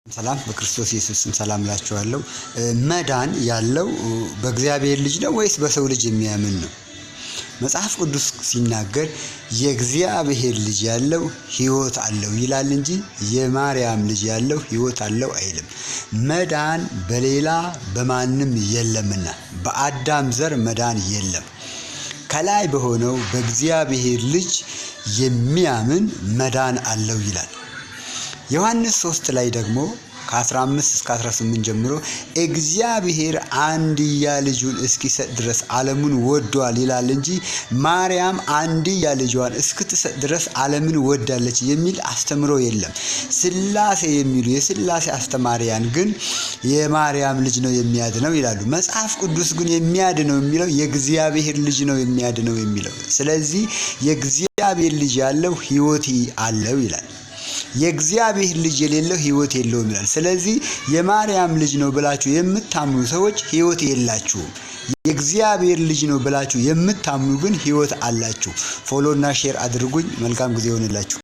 ሰላም በክርስቶስ ኢየሱስ ስም ሰላም ላችኋለሁ። መዳን ያለው በእግዚአብሔር ልጅ ነው ወይስ በሰው ልጅ የሚያምን ነው? መጽሐፍ ቅዱስ ሲናገር የእግዚአብሔር ልጅ ያለው ሕይወት አለው ይላል እንጂ የማርያም ልጅ ያለው ሕይወት አለው አይልም። መዳን በሌላ በማንም የለምና በአዳም ዘር መዳን የለም። ከላይ በሆነው በእግዚአብሔር ልጅ የሚያምን መዳን አለው ይላል። ዮሐንስ 3 ላይ ደግሞ ከ15 እስከ 18 ጀምሮ እግዚአብሔር አንድያ ልጁን እስኪሰጥ ድረስ ዓለሙን ወዷል ይላል እንጂ ማርያም አንድያ ልጇን እስክትሰጥ ድረስ ዓለምን ወዳለች የሚል አስተምሮ የለም። ሥላሴ የሚሉ የሥላሴ አስተማሪያን ግን የማርያም ልጅ ነው የሚያድነው ይላሉ። መጽሐፍ ቅዱስ ግን የሚያድነው የሚለው የእግዚአብሔር ልጅ ነው የሚያድነው የሚለው። ስለዚህ የእግዚአብሔር ልጅ ያለው ሕይወት አለው ይላል። የእግዚአብሔር ልጅ የሌለው ሕይወት የለውም ይላል። ስለዚህ የማርያም ልጅ ነው ብላችሁ የምታምኑ ሰዎች ሕይወት የላችሁም። የእግዚአብሔር ልጅ ነው ብላችሁ የምታምኑ ግን ሕይወት አላችሁ። ፎሎ እና ሼር አድርጉኝ። መልካም ጊዜ ይሆንላችሁ።